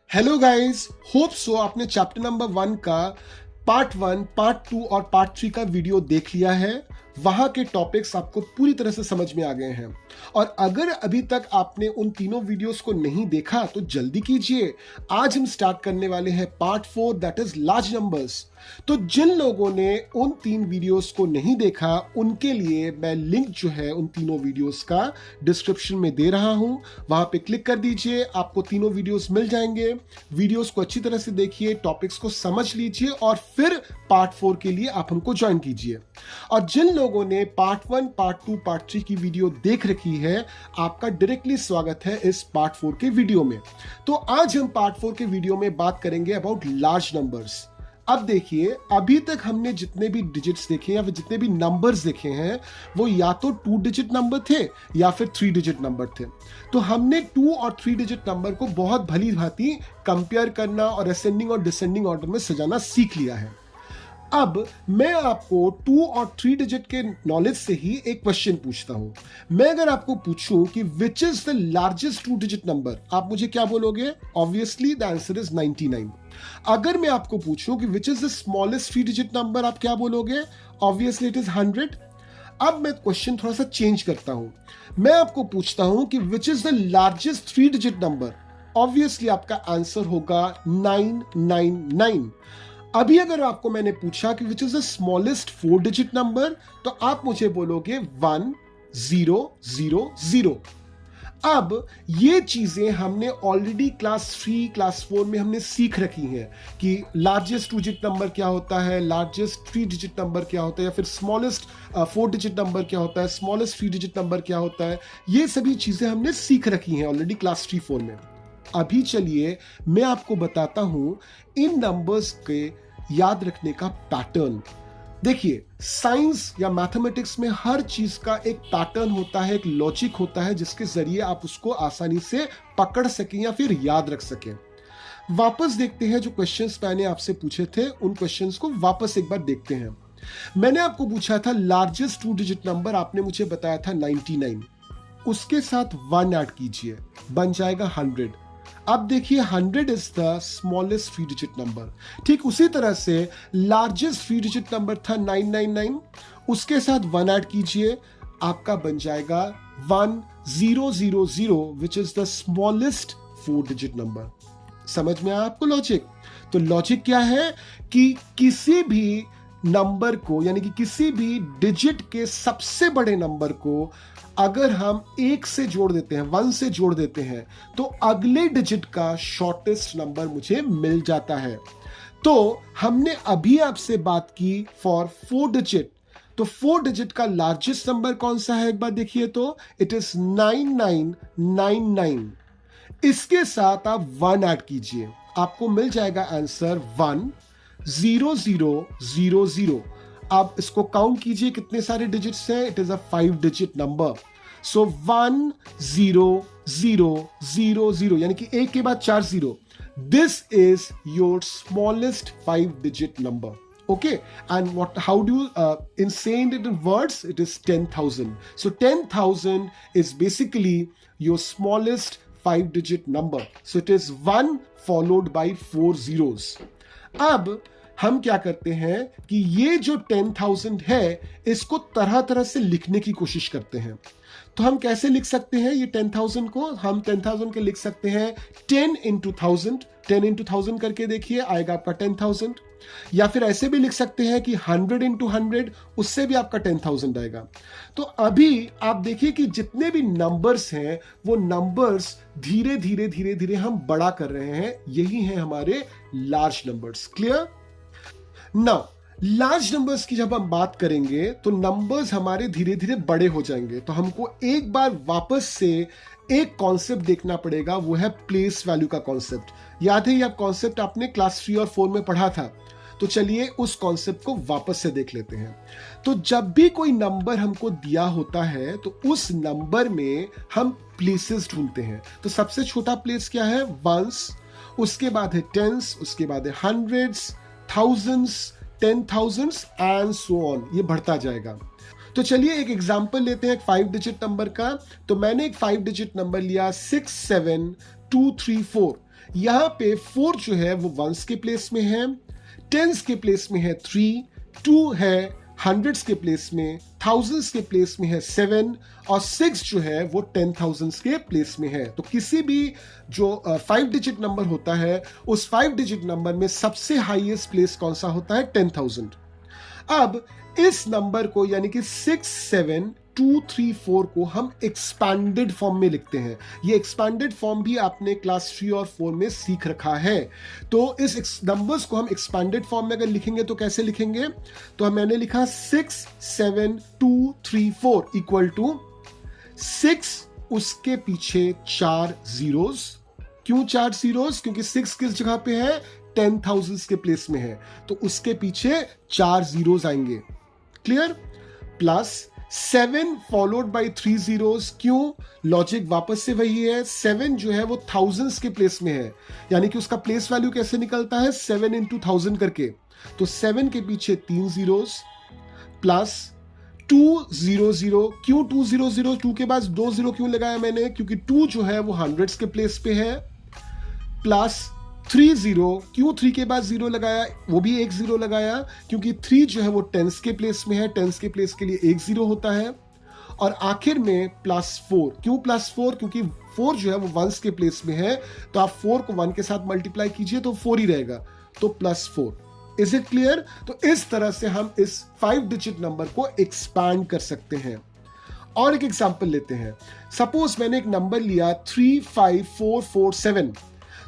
Hello guys, hope so आपने chapter number 1 का part 1, part 2 और पार्ट 3 का वीडियो देख लिया है। वहां के टॉपिक्स आपको पूरी तरह से समझ में आ गए हैं। और अगर अभी तक आपने उन तीनों वीडियोस को नहीं देखा तो जल्दी कीजिए। आज हम स्टार्ट करने वाले हैं part 4, that is large numbers. तो जिन लोगों ने उन 3 वीडियोस को नहीं देखा उनके लिए मैं लिंक जो है उन तीनों वीडियोस का डिस्क्रिप्शन में दे रहा हूं। वहां पे क्लिक कर दीजिए, आपको तीनों वीडियोस मिल जाएंगे। वीडियोस को अच्छी तरह से देखिए, टॉपिक्स को समझ लीजिए और फिर पार्ट 4 के लिए आप हमको ज्वाइन कीजिए। और जिन लोगों ने पार्ट 1, पार्ट 2, पार्ट 3 की वीडियो देख रखी है, आपका डायरेक्टली स्वागत है इस पार्ट 4 के वीडियो में। तो आज हम पार्ट 4 के वीडियो में बात करेंगे अबाउट लार्ज नंबर्स। अब देखिए, अभी तक हमने जितने भी डिजिट्स देखे या फिर जितने भी नंबर्स देखे हैं वो या तो 2 डिजिट नंबर थे या फिर 3 डिजिट नंबर थे। तो हमने 2 और 3 डिजिट नंबर को बहुत भली भांति कंपेयर करना और असेंडिंग और डिसेंडिंग ऑर्डर में सजाना सीख लिया है। अब मैं आपको 2 और 3 डिजिट के नॉलेज से ही एक क्वेश्चन पूछता हूं। मैं अगर आपको पूछूं कि which is the largest 2 digit number, आप मुझे क्या बोलोगे? Obviously the answer is 99। अगर मैं आपको पूछूं कि which is the smallest 3 digit number, आप क्या बोलोगे? Obviously it is 100। अब मैं क्वेश्चन थोड़ा सा चेंज करता हूं। मैं आपको पूछता हूं कि which is the largest 3 digit number. Obviously आपका आंसर होगा 999। अभी अगर आपको मैंने पूछा कि which is the smallest 4 digit number, तो आप मुझे बोलोगे 1000। अब ये चीजें हमने ऑलरेडी क्लास 3, क्लास 4 में हमने सीख रखी हैं कि लार्जेस्ट 2 डिजिट नंबर क्या होता है, लार्जेस्ट 3 डिजिट नंबर क्या होता है, या फिर स्मॉलेस्ट 4 डिजिट नंबर क्या होता है, स्मॉलेस्ट 3 डिजिट नंबर क्या होता है। ये सभी चीजें हमने सीख रखी हैं ऑलरेडी क्लास 3, 4 में। अभी चलिए मैं आपको बताता हूं इन नंबर्स के याद रखने का पैटर्न। देखिए, साइंस या मैथमेटिक्स में हर चीज का एक पैटर्न होता है, एक लॉजिक होता है जिसके जरिए आप उसको आसानी से पकड़ सकें या फिर याद रख सकें। वापस देखते हैं जो क्वेश्चंस मैंने आपसे पूछे थे, उन क्वेश्चंस को वापस एक बार देखते हैं। मैंने आपको पूछा था लार्जेस्ट 2 डिजिट नंबर, आपने मुझे बताया था 99। उसके साथ 1 ऐड कीजिए, बन जाएगा 100। अब देखिए 100 is the smallest 3 digit number. ठीक उसी तरह से लार्जेस्ट 3 डिजिट नंबर था 999, उसके साथ 1 ऐड कीजिए, आपका बन जाएगा 1000, which is the smallest 4 digit number. समझ में आया आपको लॉजिक? तो लॉजिक क्या है कि किसी भी नंबर को, यानी कि किसी भी डिजिट के सबसे बड़े नंबर को अगर हम 1 से जोड़ देते हैं, 1 से जोड़ देते हैं, तो अगले डिजिट का शॉर्टेस्ट नंबर मुझे मिल जाता है। तो हमने अभी आपसे बात की फॉर 4 डिजिट, तो 4 डिजिट का लार्जेस्ट नंबर कौन सा है एक बार देखिए तो इट इज 9999। इसके साथ आप 1 ऐड कीजिए, आपको मिल जाएगा आंसर 10000। आप इसको काउंट कीजिए कितने सारे डिजिट्स हैं, it is a 5 digit number. So 10000, यानी कि एक के बाद 4 zero. This is your smallest 5 digit number. Okay, and how do you say it in words? It is 10,000. So 10,000 is basically your smallest 5 digit number. So it is 1 followed by 4 zeros. अब हम क्या करते हैं कि ये जो 10,000 है इसको तरह तरह से लिखने की कोशिश करते हैं। तो हम कैसे लिख सकते हैं ये 10,000 को? हम 10,000 के लिख सकते हैं 10 into 1000। 10 into 1000 करके देखिए, आएगा आपका 10,000। या फिर ऐसे भी लिख सकते हैं कि 100 into 100, उससे भी आपका 10,000 आएगा। तो अभी आप देखिए कि जितने भी नंबर्स हैं वो नंबर्स धीरे धीरे धीरे धीरे हम बड़ा कर रहे हैं। यही है हमारे large numbers. Clear? Now large numbers की जब हम बात करेंगे तो नंबर्स हमारे धीरे धीरे बड़े हो जाएंगे। तो हमको एक बार वापस से एक कॉन्सेप्ट देखना पड़ेगा, वो है प्लेस वैल्यू का कॉन्सेप्ट। याद है, यह कॉन्सेप्ट आपने क्लास 3 और 4 में पढ़ा था। तो चलिए उस कॉन्सेप्ट को वापस से देख लेते हैं। तो जब भी कोई नंबर हमको दिया होता है तो उस नंबर में हम प्लेसेस ढूंढते हैं। तो सबसे छोटा प्लेस क्या है? वंस, उसके बाद है टेंस, उसके बाद है hundreds, thousands, 10,000 and so on, ये बढ़ता जाएगा। तो चलिए एक एग्जांपल लेते हैं एक 5 डिजिट नंबर का। तो मैंने एक 5 डिजिट नंबर लिया 67234। यहां पे 4 जो है वो वंस के प्लेस में है, टेंस के प्लेस में है 3, 2 है हंड्रेड्स के प्लेस में, थाउजेंड्स के प्लेस में है 7 और 6 जो है वो 10,000 के प्लेस में है। तो किसी भी जो 5 डिजिट नंबर होता है उस 5 डिजिट नंबर में सबसे हाईएस्ट प्लेस कौन सा होता है? 10,000। अब इस नंबर को यानी कि 67234 को हम एक्सपैंडेड फॉर्म में लिखते हैं। ये एक्सपैंडेड फॉर्म भी आपने क्लास 3 और 4 में सीख रखा है। तो इस नंबर्स को हम एक्सपैंडेड फॉर्म में अगर लिखेंगे तो कैसे लिखेंगे? तो मैंने लिखा 67234 इक्वल टू 6 उसके पीछे 4 जीरोस। क्यों 4 जीरोस? क्योंकि 6 किस जगह पे है? 10,000 के प्लेस में है, तो उसके पीछे 4 जीरोस आएंगे। Clear? Plus 7 followed by 3 zeros. क्यों? लॉजिक वापस से वही है, 7 जो है वो थाउजेंड्स के प्लेस में है, यानी कि उसका प्लेस वैल्यू कैसे निकलता है? 7 into 1000 करके। तो 7 के पीछे 3 जीरोस प्लस 200। क्यों 200? 2 के बाद 2 जीरो क्यों लगाया मैंने? क्योंकि 2 जो है वो हंड्रेड्स के प्लेस पे है। प्लस 30। क्यों 3 के बाद 0 लगाया? वो भी एक 0 लगाया क्योंकि 3 जो है वो टेंस के प्लेस में है, टेंस के प्लेस के लिए एक 0 होता है। और आखिर में प्लस 4। क्यों प्लस 4? क्योंकि 4 जो है वो वंस के प्लेस में है, तो आप 4 को 1 के साथ मल्टीप्लाई कीजिए तो 4 ही रहेगा, तो प्लस 4। Is it clear? तो इस तरह से हम इस 5 डिजिट नंबर को एक्सपैंड कर सकते हैं। और एक एग्जांपल लेते हैं। सपोज मैंने एक नंबर लिया 35447,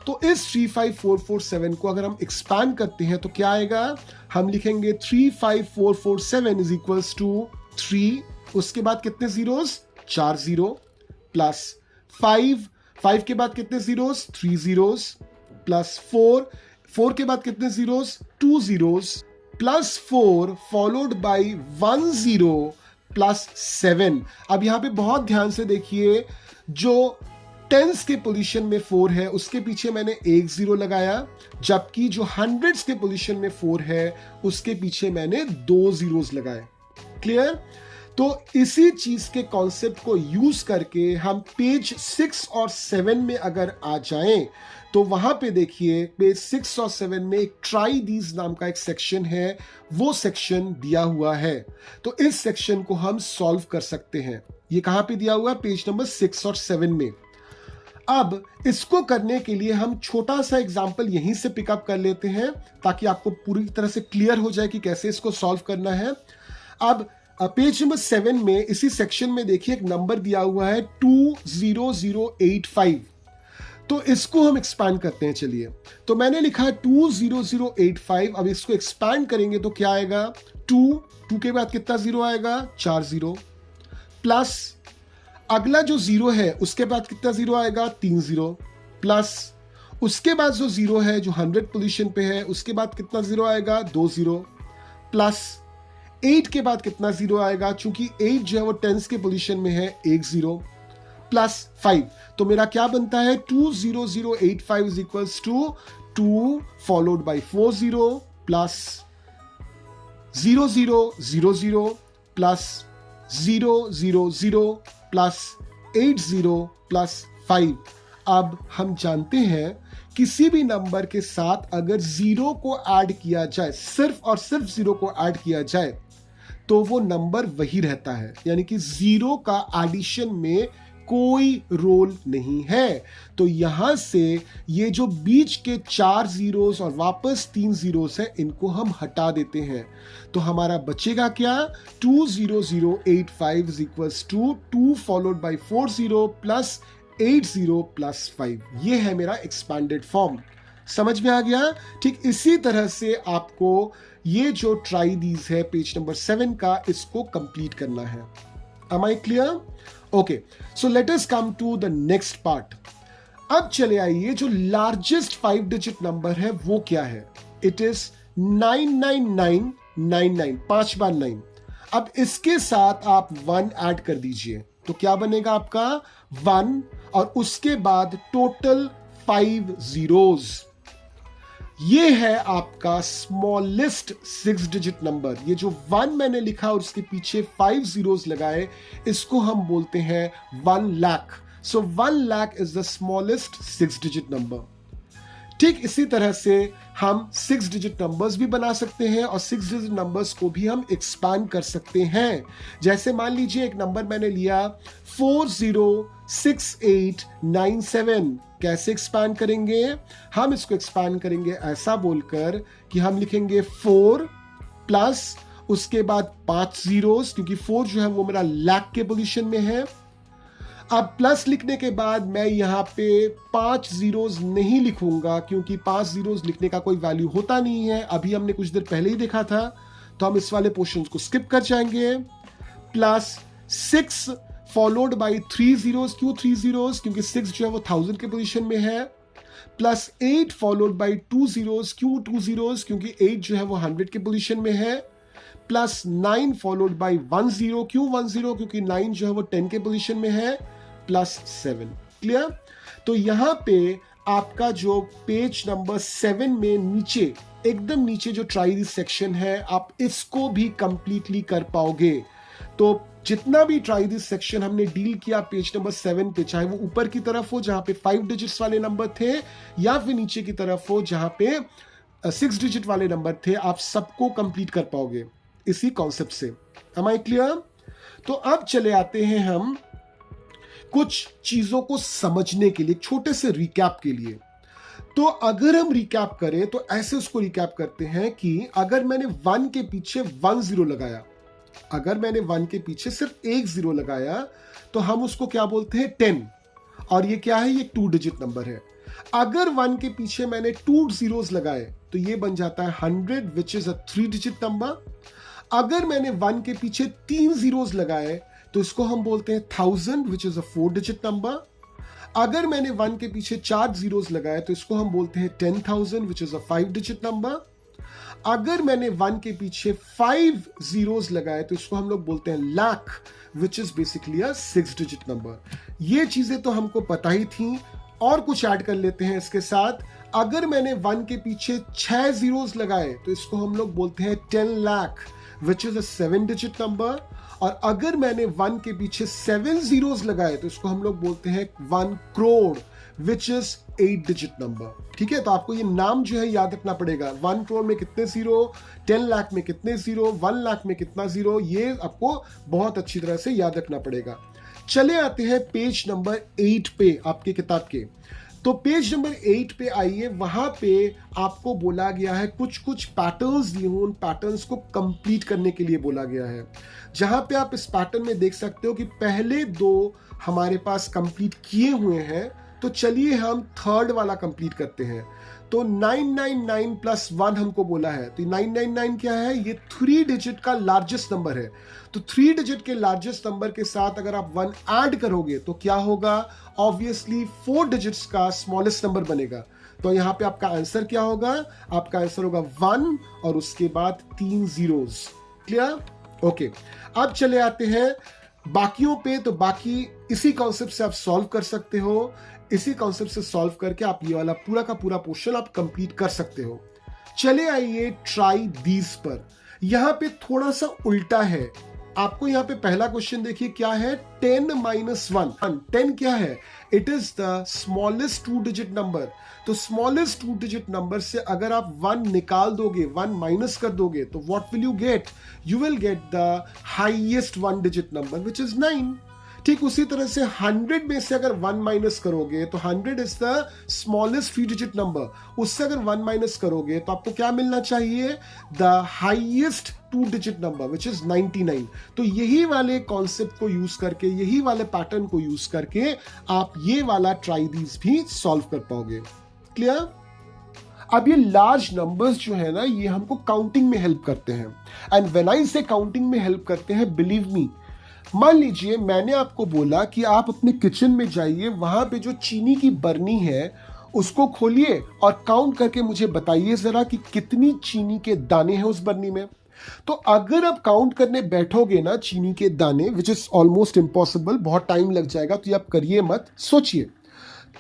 तो इस 35447 को अगर हम एक्सपैंड करते हैं तो क्या आएगा? हम लिखेंगे 35447 इज इक्वल्स टू 3, उसके बाद कितने जीरोस? 4 जीरो, प्लस 5 के बाद कितने जीरोस? 3 जीरोस, प्लस 4 के बाद कितने zeros? 2 zeros, plus 4 followed by 1 zero plus 7। अब यहां पे बहुत ध्यान से देखिए, जो टेंस के पोजीशन में 4 है उसके पीछे मैंने एक 0 लगाया, जबकि जो हंड्रेड्स के पोजीशन में 4 है उसके पीछे मैंने 2 जीरोस लगाए। क्लियर? तो इसी चीज के कॉन्सेप्ट को यूज करके हम पेज 6 और 7 में अगर आ जाएं तो वहां पे देखिए पेज 6 और 7 में एक ट्राई दीज नाम का एक सेक्शन है, वो सेक्शन दिया हुआ है। तो इस सेक्शन को हम सॉल्व कर सकते हैं। ये कहां पे दिया हुआ है? पेज नंबर 6 और 7 में। अब इसको करने के लिए हम छोटा सा एग्जाम्पल यहीं से पिकअप कर लेते हैं ताकि आपको पूरी तरह से क्लियर हो जाए कि कैसे इसको सॉल्व करना है। अब पेज नंबर 7 में इसी सेक्शन में देखिए एक नंबर दिया हुआ है 20085। तो इसको हम एक्सपैंड करते हैं। चलिए, तो मैंने लिखा 20085। अब इसको एक्सपैंड करेंगे तो क्या आएगा? 2 के बाद कितना जीरो आएगा? 4 जीरो, प्लस अगला जो 0 है उसके बाद कितना 0 आएगा? 3 जीरो, प्लस उसके बाद जो 0 है जो 100 पोजीशन पे है उसके बाद कितना 0 आएगा? 2 जीरो, प्लस 8 के बाद कितना 0 आएगा? चूंकि 8 जो है वो टेंस के पोजीशन में है, एक 0, प्लस 5। तो मेरा क्या बनता है? 20085 is equals to 2 followed by 4 zero plus 0000 plus 000 plus 80 plus 5। अब हम जानते हैं किसी भी नंबर के साथ अगर 0 को ऐड किया जाए, सिर्फ और सिर्फ 0 को ऐड किया जाए, तो वो नंबर वही रहता है, यानी कि 0 का एडिशन में कोई रोल नहीं है। तो यहां से ये जो बीच के 4 जीरोस और वापस 3 जीरोस है, इनको हम हटा देते हैं। तो हमारा बचेगा क्या? 20085 is equals to 2 followed by 40 plus 80 plus 5। ये है मेरा एक्सपैंडेड फॉर्म। समझ में आ गया? ठीक इसी तरह से आपको ये जो ट्राई दीज है पेज नंबर 7 का, इसको कंप्लीट करना है। Am I clear? Okay, so let us come to the next part. अब चले आइए, जो लार्जेस्ट 5 डिजिट नंबर है वो क्या है? इट इज 99999, 5 बार 9। अब इसके साथ आप 1 ऐड कर दीजिए, तो क्या बनेगा आपका? 1 और उसके बाद टोटल 5 जीरोस। ये है आपका स्मॉलेस्ट 6 डिजिट नंबर। ये जो 1 मैंने लिखा और उसके पीछे 5 जीरोस लगाए, इसको हम बोलते हैं 1 लाख। सो 1 lakh is the smallest 6 digit number. ठीक इसी तरह से हम 6 डिजिट नंबर्स भी बना सकते हैं और 6 डिजिट नंबर्स को भी हम एक्सपांड कर सकते हैं। जैसे मान लीजिए एक नंबर मैंने लिया 406897, कैसे एक्सपांड करेंगे? हम इसको एक्सपांड करेंगे ऐसा बोलकर कि हम लिखेंगे 4 प्लस उसके बाद 5 जीरोस, क्योंकि 4 जो है वो मेरा लाख के पोजीशन में है। अब प्लस लिखने के बाद मैं यहाँ पे 5 जीरोस नहीं लिखूंगा, क्योंकि 5 जीरोस लिखने का कोई वैल्यू होता नहीं है, अभी हमने कुछ देर पहले ही देखा था, तो हम इस वाले पोर्शन को स्किप कर जाएंगे। प्लस 6 फॉलोड बाई 3 जीरोस, क्यों 3 जीरोस? क्योंकि 6 जो है वो 1000 के पोजीशन में है। प्लस 8 फॉलोड बाई 2 जीरोस, क्यों 2 जीरोस? क्योंकि 8 जो है वो 100 के पोजीशन में है। प्लस 9 फॉलोड बाई 1 जीरो, क्यों 1 जीरो? क्योंकि 9 जो है वो 10 के पोजीशन में है। प्लस 7। क्लियर? तो यहां पे आपका जो पेज नंबर 7 में नीचे, एकदम नीचे जो ट्राई दिस सेक्शन है, आप इसको भी कंप्लीटली कर पाओगे। तो जितना भी ट्राई दिस सेक्शन हमने डील किया पेज नंबर 7 पे, चाहे वो ऊपर की तरफ हो जहां पे 5 डिजिट्स वाले नंबर थे, या फिर नीचे की तरफ हो जहां पे 6 डिजिट वाले नंबर थे, आप सबको कंप्लीट कर पाओगे इसी कॉन्सेप्ट से। Am I clear? तो अब चले आते हैं हम कुछ चीजों को समझने के लिए, छोटे से रिकैप के लिए। तो अगर हम रिकैप करें तो ऐसे उसको रिकैप करते हैं कि अगर मैंने 1 के पीछे 1 जीरो लगाया, अगर मैंने 1 के पीछे सिर्फ 1 जीरो लगाया, तो हम उसको क्या बोलते हैं? 10। और ये क्या है? ये 2 डिजिट नंबर है। अगर 1 के पीछे मैंने 2 जीरोस लगाए तो ये बन जाता है 100, which is a 3 digit number. अगर मैंने 1 के पीछे 3 जीरोस लगाए तो इसको हम बोलते हैं 1000, which is a 4 digit number. अगर मैंने 1 के पीछे 4 जीरोस लगाए तो इसको हम बोलते हैं 10,000, which is a 5 digit number. अगर मैंने 1 के पीछे 5 जीरोस लगाए तो इसको हम लोग बोलते हैं lakh, which is basically a 6 digit number. ये चीजें तो हमको पता ही थी, और कुछ ऐड कर लेते हैं इसके साथ। अगर मैंने 1 के पीछे 6 जीरोस लगाए तो इसको हम लोग बोलते हैं 10 lakh, which is a 7 digit number. और अगर मैंने 1 के पीछे 7 जीरोस लगाए तो इसको हम लोग बोलते हैं 1 crore, which is 8 digit number. ठीक है? तो आपको ये नाम जो है याद रखना पड़ेगा। 1 करोड़ में कितने जीरो, 10 लाख में कितने जीरो, 1 लाख में कितना जीरो, ये आपको बहुत अच्छी तरह से याद रखना पड़ेगा। चले आते हैं पेज नंबर 8 पे आपके किताब के। तो पेज नंबर 8 पे आइए, वहां पे आपको बोला गया है कुछ पैटर्न्स दिए हुए, उन पैटर्न्स को कंप्लीट करने के लिए बोला गया है। जहां पे आप इस पैटर्न में देख सकते हो कि पहले 2 हमारे पास कंप्लीट किए हुए हैं, तो चलिए हम थर्ड वाला कंप्लीट करते हैं। तो 999 प्लस 1 हमको बोला है, तो 999 क्या है? ये 3 डिजिट का लार्जेस्ट नंबर है। तो 3 डिजिट के लार्जेस्ट नंबर के साथ अगर आप 1 ऐड करोगे तो क्या होगा? ऑब्वियसली 4 डिजिट्स का स्मॉलेस्ट नंबर बनेगा। तो यहां पे आपका आंसर क्या होगा? आपका आंसर होगा 1 और उसके बाद 3 जीरोस। क्लियर? ओके, अब चले आते हैं बाकियों पे। तो बाकी इसी कॉन्सेप्ट से आप सॉल्व कर सकते हो। इसी कॉन्सेप्ट से सॉल्व करके आप ये वाला पूरा का पूरा पोर्शन आप कंप्लीट कर सकते हो। चले आइए ट्राई दीज पर। यहां पे थोड़ा सा उल्टा है। आपको यहां पे पहला क्वेश्चन देखिए क्या है? 10 माइनस 1। 10 क्या है? It is the smallest 2 digit number. तो स्मॉलेस्ट 2 डिजिट नंबर से अगर आप 1 निकाल दोगे, 1 माइनस कर दोगे, तो what will you get? You will get the highest 1 digit number, which is 9। ठीक उसी तरह से 100 में से अगर 1 माइनस करोगे तो 100 is the smallest 3 digit number, उससे अगर 1 माइनस करोगे तो आपको क्या मिलना चाहिए? The highest 2 digit number, which is 99। तो यही वाले कॉन्सेप्ट को यूज करके, यही वाले पैटर्न को यूज करके आप ये वाला ट्राई दीज भी सॉल्व कर पाओगे। क्लियर? अब ये लार्ज नंबर्स जो है ना, ये हमको काउंटिंग में हेल्प करते हैं। एंड व्हेन आई से काउंटिंग में हेल्प करते हैं, बिलीव मी, मान लीजिए मैंने आपको बोला कि आप अपने किचन में जाइए, वहां पे जो चीनी की बरनी है उसको खोलिए और काउंट करके मुझे बताइए जरा कि कितनी चीनी के दाने हैं उस बरनी में। तो अगर आप काउंट करने बैठोगे ना चीनी के दाने, विच इज ऑलमोस्ट इम्पॉसिबल, बहुत टाइम लग जाएगा, तो ये आप करिए मत, सोचिए।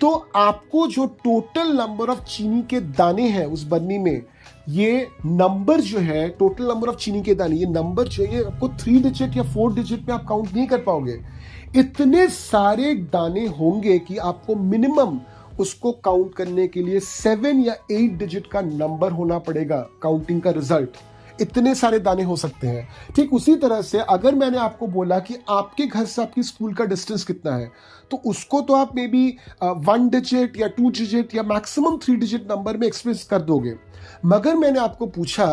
तो आपको जो टोटल नंबर ऑफ चीनी के दाने हैं उस बरनी में, ये नंबर जो है, टोटल नंबर ऑफ चीनी के दाने, ये नंबर जो है आपको 3 डिजिट या 4 डिजिट में आप काउंट नहीं कर पाओगे। इतने सारे दाने होंगे कि आपको मिनिमम उसको काउंट करने के लिए 7 या 8 डिजिट का नंबर होना पड़ेगा काउंटिंग का रिजल्ट। इतने सारे दाने हो सकते हैं। ठीक उसी तरह से अगर मैंने आपको बोला कि आपके घर से आपकी स्कूल का डिस्टेंस कितना है, तो उसको तो आप मे बी 1 डिजिट या 2 डिजिट या मैक्सिमम 3 डिजिट नंबर में एक्सप्रेस कर दोगे। मगर मैंने आपको पूछा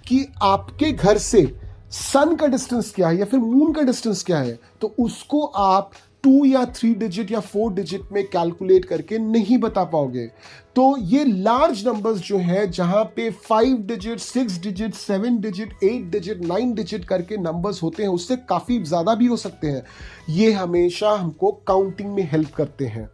कि आपके घर से सन का डिस्टेंस क्या है या फिर मून का डिस्टेंस क्या है, तो उसको आप 2 या 3 डिजिट या 4 डिजिट में कैलकुलेट करके नहीं बता पाओगे। तो ये लार्ज नंबर्स जो है, जहां पे 5 digit, 6 digit, 7 digit, 8 digit, 9 digit करके नंबर्स होते हैं, उससे काफी ज्यादा भी हो सकते हैं। ये हमेशा हमको काउंटिंग में हेल्प करते हैं।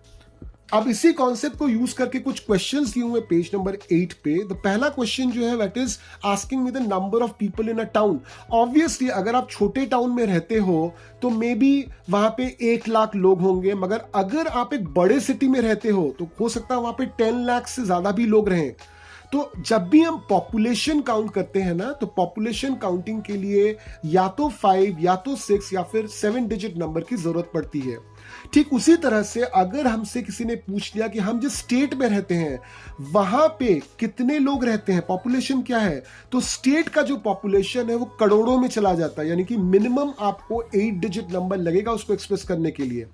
अब इसी कॉन्सेप्ट को यूज करके कुछ क्वेश्चंस दिए हुए पेज नंबर 8 पे। तो पहला क्वेश्चन जो है that is asking me the number of people in a town. Obviously अगर आप छोटे टाउन में रहते हो तो मे बी वहां पे 1 लाख लोग होंगे, मगर अगर आप एक बड़े सिटी में रहते हो तो हो सकता है वहां पे 10 लाख से ज्यादा भी लोग रहें। तो जब भी हम पॉपुलेशन काउंट करते हैं ना, तो पॉपुलेशन काउंटिंग के लिए या तो 5 या तो 6 या फिर 7 डिजिट नंबर की जरूरत पड़ती है। ठीक उसी तरह से अगर हमसे किसी ने पूछ लिया कि हम जिस स्टेट में रहते हैं वहां पे कितने लोग रहते हैं, पॉपुलेशन क्या है, तो स्टेट का जो पॉपुलेशन है वो करोड़ों में चला जाता है। यानी कि मिनिमम आपको 8 डिजिट नंबर लगेगा उसको एक्सप्रेस करने के लिए।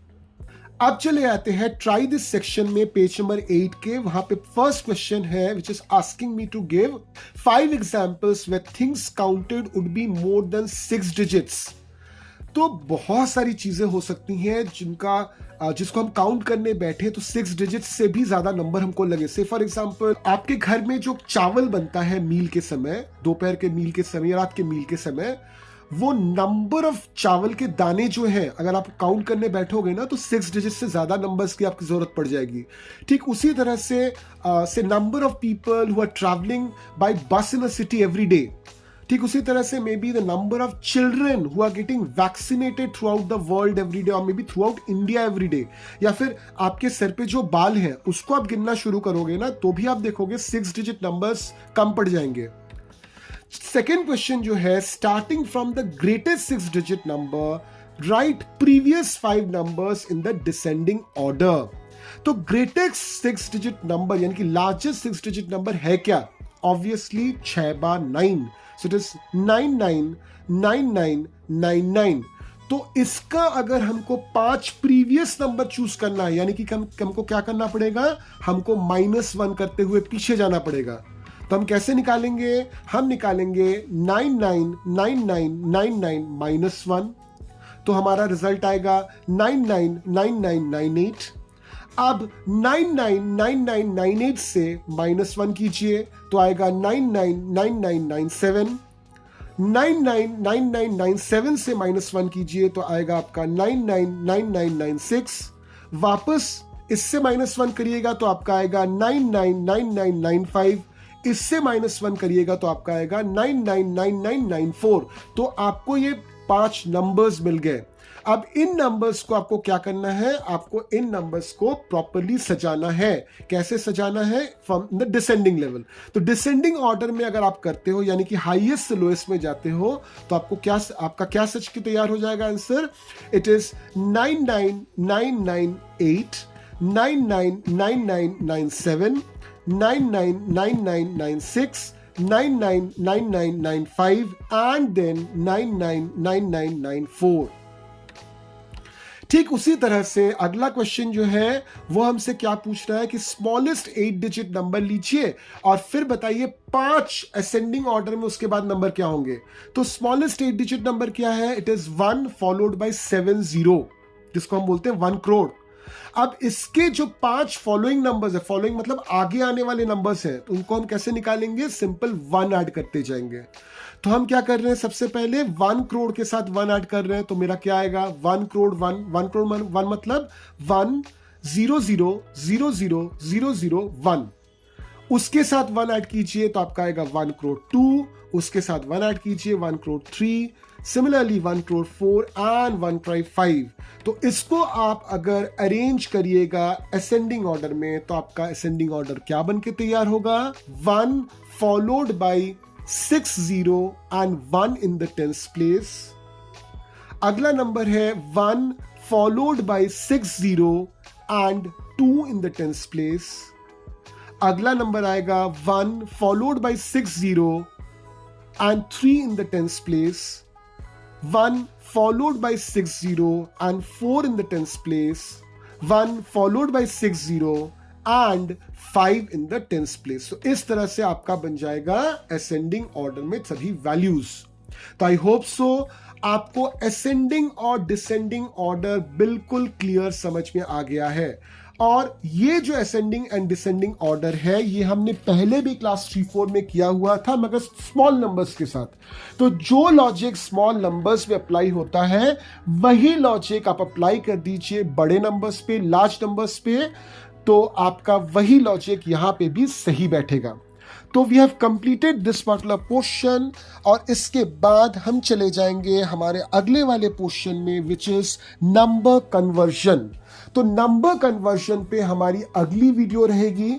अब चले आते हैं ट्राई दिस सेक्शन में पेज नंबर 8 के। वहां पे फर्स्ट क्वेश्चन है which is asking me to give 5 examples where things counted would be more than 6 digits. तो बहुत सारी चीजें हो सकती हैं जिसको हम काउंट करने बैठे तो 6 डिजिट से भी ज्यादा नंबर हमको लगे। से फॉर एग्जांपल आपके घर में जो चावल बनता है मील के समय, दोपहर के मील के समय, रात के मील के समय, वो नंबर ऑफ चावल के दाने जो हैं अगर आप काउंट करने बैठोगे ना तो 6 डिजिट से ज्यादा नंबर्स की आपकी जरूरत पड़ जाएगी। ठीक उसी तरह से number of people who are travelling by bus in a city every day. ठीक उसी तरह से may be the number of children who are getting vaccinated throughout the world every day और may be throughout India every day. या फिर आपके sir पे जो बाल हैं उसको आप गिनना शुरू करोगे ना तो भी आप देखोगे 6 डिजिट नंबर्स कम पड़ जाएंगे। सेकेंड क्वेश्चन जो है, starting from the greatest 6 digit number right previous 5 numbers in the descending order. तो ग्रेटेस्ट 6 डिजिट नंबर यानी कि लार्जेस्ट 6 डिजिट नंबर है क्या? Obviously 6 bar 9, so it is 999999। तो इसका अगर हमको 5 प्रीवियस नंबर चूज करना है, यानी कि हमको क्या करना पड़ेगा, हमको -1 करते हुए पीछे जाना पड़ेगा। तो हम कैसे निकालेंगे? हम निकालेंगे 999999 -1, तो हमारा रिजल्ट आएगा 999998। अब 999998 से -1 कीजिए तो आएगा 999997। 999997 से -1 कीजिए तो आएगा आपका 999996। वापस इससे -1 करिएगा तो आपका आएगा 999995। इससे -1 करिएगा तो आपका आएगा 999994। तो आपको ये 5 नंबर्स मिल गए। अब इन नंबर्स को आपको क्या करना है, आपको इन नंबर्स को प्रॉपर्ली सजाना है। कैसे सजाना है? From the descending level. तो डिसेंडिंग ऑर्डर में अगर आप करते हो यानी कि हाईएस्ट से लोएस्ट में जाते हो तो आपका क्या सच की तैयार हो जाएगा answer? It is 99998, 999997, 999996, 999995 and then 999994। ठीक उसी तरह से अगला क्वेश्चन जो है वो हमसे क्या पूछ रहा है कि स्मॉलेस्ट 8 डिजिट नंबर लीजिए और फिर बताइए 5 असेंडिंग ऑर्डर में उसके बाद नंबर क्या होंगे। तो स्मॉलेस्ट 8 डिजिट नंबर क्या है? इट इज 1 फॉलोड बाय 70, जिसको हम बोलते हैं 1 करोड़। अब इसके जो 5 फॉलोइंग नंबर्स है, फॉलोइंग मतलब आगे आने वाले नंबर्स हैं, तो उनको हम कैसे निकालेंगे? सिंपल 1 ऐड करते जाएंगे। तो हम क्या कर रहे हैं, सबसे पहले 1 करोड़ के साथ 1 ऐड कर रहे हैं, तो मेरा क्या आएगा? 1 करोड़ 1 करोड़ 1 मतलब 100000001। उसके साथ 1 ऐड कीजिए तो आपका आएगा 1 करोड़ 2। उसके साथ 1 ऐड कीजिए 1 करोड़ 3। Similarly 1 crore 4 and 1 crore 5। तो इसको आप अगर अरेंज करिएगा असेंडिंग ऑर्डर में तो आपका असेंडिंग ऑर्डर क्या बन के तैयार होगा? 1 followed by 60 and 1 in the 10th place. अगला नंबर है 1 followed by 60 and 2 in the tens place, अगला नंबर आएगा 1 followed by 6 0 and 3 in the tens place, 1 followed by 6 0 and 4 in the tens place, 1 followed by 6 0 and 5 in the tens place. So इस तरह से आपका बन जाएगा ascending order में सभी values. तो I hope so आपको ascending और descending order बिल्कुल क्लियर समझ में आ गया है। और ये जो असेंडिंग एंड डिसेंडिंग ऑर्डर है ये हमने पहले भी क्लास 3-4 में किया हुआ था, मगर स्मॉल नंबर्स के साथ। तो जो लॉजिक स्मॉल नंबर्स पे अप्लाई होता है वही लॉजिक आप अप्लाई कर दीजिए बड़े नंबर्स पे, लार्ज नंबर्स पे, तो आपका वही लॉजिक यहां पे भी सही बैठेगा। तो we have completed this particular portion और इसके बाद हम चले जाएंगे हमारे अगले वाले पोर्शन में विच इज नंबर कन्वर्जन। तो नंबर कन्वर्जन पे हमारी अगली वीडियो रहेगी।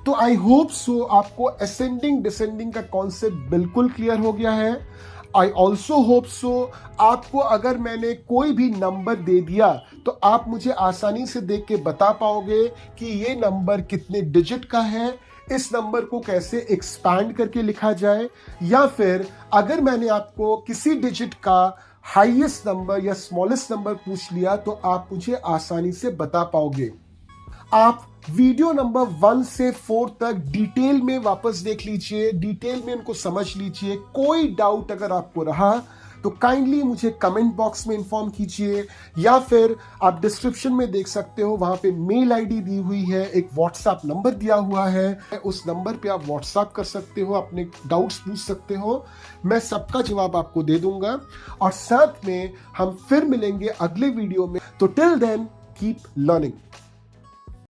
तो आई होप सो आपको असेंडिंग डिसेंडिंग का कॉन्सेप्ट बिल्कुल क्लियर हो गया है। आई ऑल्सो होप सो आपको अगर मैंने कोई भी नंबर दे दिया तो आप मुझे आसानी से देख के बता पाओगे कि ये नंबर कितने डिजिट का है, इस नंबर को कैसे एक्सपैंड करके लिखा जाए, या फिर अगर मैंने आपको किसी डिजिट का हाईएस्ट नंबर या स्मॉलेस्ट नंबर पूछ लिया तो आप मुझे आसानी से बता पाओगे। आप वीडियो नंबर 1 से 4 तक डिटेल में वापस देख लीजिए, डिटेल में उनको समझ लीजिए। कोई डाउट अगर आपको रहा तो काइंडली मुझे कमेंट बॉक्स में इन्फॉर्म कीजिए, या फिर आप डिस्क्रिप्शन में देख सकते हो, वहां पे मेल आईडी दी हुई है, एक व्हाट्सएप नंबर दिया हुआ है, उस नंबर पे आप व्हाट्सएप कर सकते हो, अपने डाउट्स पूछ सकते हो, मैं सबका जवाब आपको दे दूंगा। और साथ में हम फिर मिलेंगे अगले वीडियो में। तो टिल देन कीप लर्निंग।